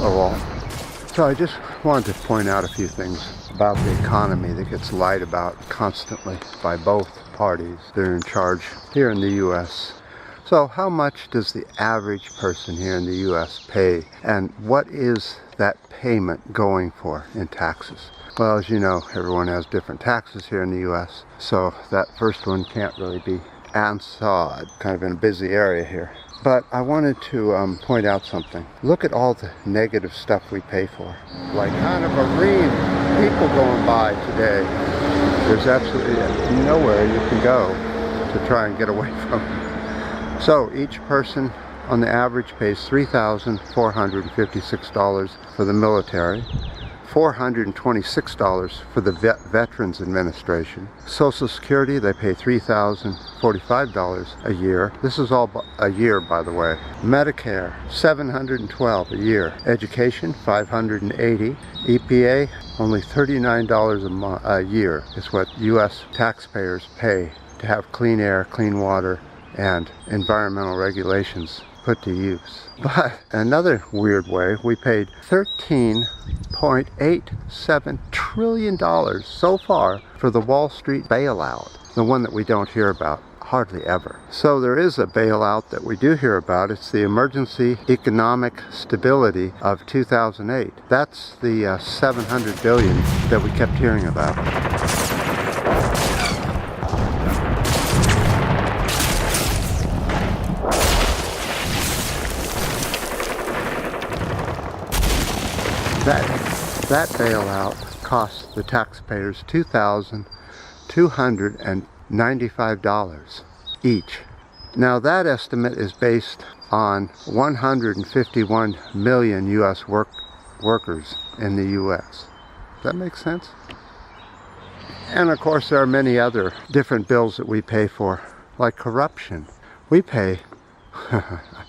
Hello all. So I just wanted to point out a few things about the economy that gets lied about constantly by both parties that are in charge here in the U.S. So how much does the average person here in the U.S. pay, and what is that payment going for in taxes? Well, as you know, everyone has different taxes here in the U.S., so that first one can't really be answered, kind of in a busy area here. But I wanted to point out something. Look at all the negative stuff we pay for. Like kind of a ream people going by today. There's absolutely nowhere you can go to try and get away from it. So each person on the average pays $3,456 for the military, $426 for the Veterans Administration. Social Security, they pay $3,045 a year. This is all a year, by the way. Medicare, $712 a year. Education, $580. EPA, only $39 a year is what U.S. taxpayers pay to have clean air, clean water, and environmental regulations put to use. But another weird way, we paid $13.87 trillion so far for the Wall Street bailout, the one that we don't hear about hardly ever. So there is a bailout that we do hear about. It's the Emergency Economic Stability of 2008. That's the $700 billion that we kept hearing about. That bailout cost the taxpayers $2,295 each. Now that estimate is based on 151 million U.S. workers in the U.S. Does that make sense? And of course there are many other different bills that we pay for, like corruption. We pay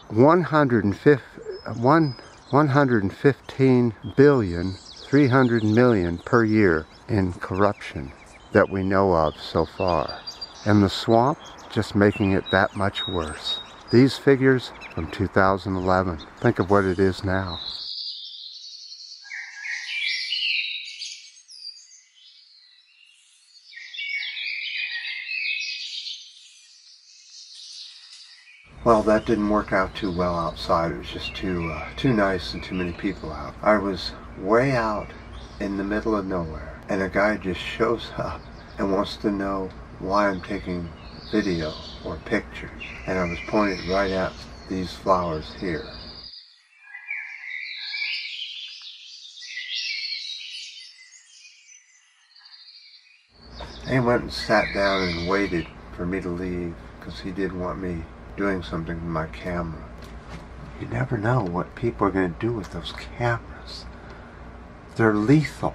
115 billion 300 million per year in corruption that we know of so far. And the swamp just making it that much worse. These figures from 2011. Think of what it is now. Well, that didn't work out too well outside. It was just too nice and too many people out. I was way out in the middle of nowhere, and a guy just shows up and wants to know why I'm taking video or pictures. And I was pointing right at these flowers here. And he went and sat down and waited for me to leave because he didn't want me doing something with my camera. You never know what people are going to do with those cameras. They're lethal.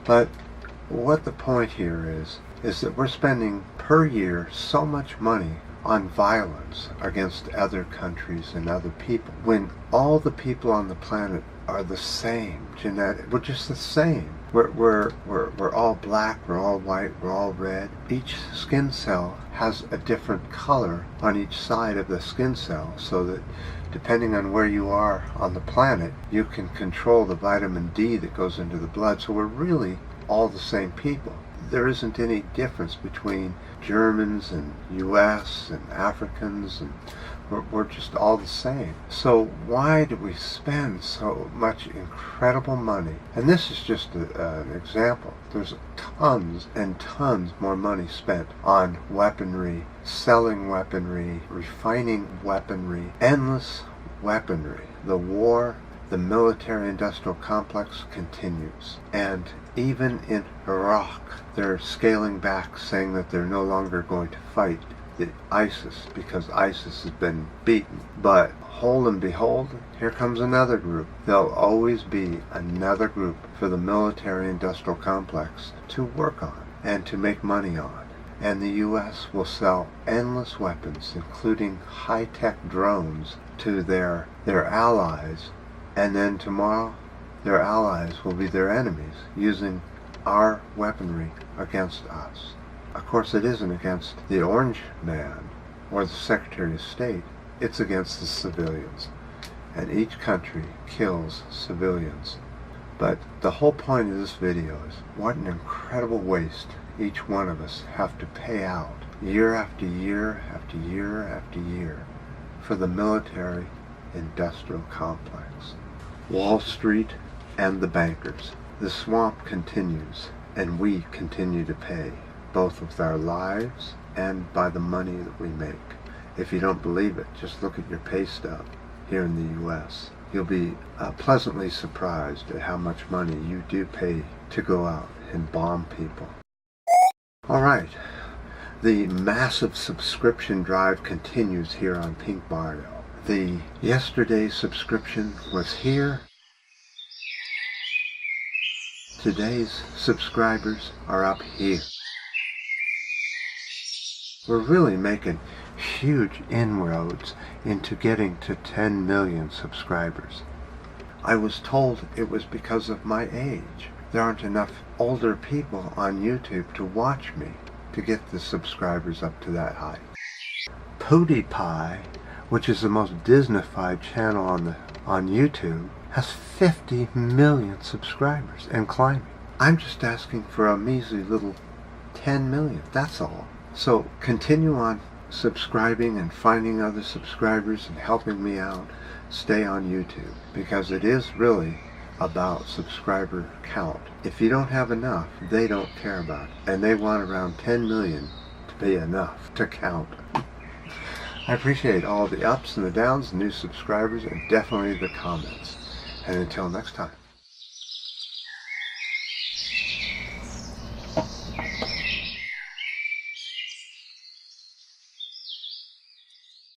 But what the point here is that we're spending per year so much money on violence against other countries and other people, when all the people on the planet are the same. We're just the same. We're all black, we're all white, we're all red. Each skin cell has a different color on each side of the skin cell, so that depending on where you are on the planet, you can control the vitamin D that goes into the blood. So we're really all the same people. There isn't any difference between Germans and US and Africans, and we're just all the same. So why do we spend so much incredible money? And this is just an example. There's tons and tons more money spent on weaponry, selling weaponry, refining weaponry, endless weaponry. The war, the military-industrial complex continues. And even in Iraq, they're scaling back, saying that they're no longer going to fight the ISIS because ISIS has been beaten. But hold and behold, here comes another group. There'll always be another group for the military-industrial complex to work on and to make money on. And the U.S. will sell endless weapons, including high-tech drones, to their allies. And then tomorrow, their allies will be their enemies, using our weaponry against us. Of course, it isn't against the Orange Man or the Secretary of State. It's against the civilians. and each country kills civilians. But the whole point of this video is what an incredible waste each one of us have to pay out year after year after year after year for the military industrial complex. Wall Street and the bankers. The swamp continues, and we continue to pay, both with our lives and by the money that we make. If you don't believe it, just look at your pay stub here in the U.S. You'll be pleasantly surprised at how much money you do pay to go out and bomb people. All right, the massive subscription drive continues here on Pink Bardo. The yesterday's subscription was here. Today's subscribers are up here. We're really making huge inroads into getting to 10 million subscribers. I was told it was because of my age. There aren't enough older people on YouTube to watch me to get the subscribers up to that height. PewDiePie, which is the most Disney-fied channel on YouTube, has 50 million subscribers and climbing. I'm just asking for a measly little 10 million, that's all. So continue on subscribing and finding other subscribers and helping me out. Stay on YouTube, because it is really about subscriber count. If you don't have enough, they don't care about it. And they want around 10 million to be enough to count. I appreciate all the ups and the downs, the new subscribers, and definitely the comments. And until next time.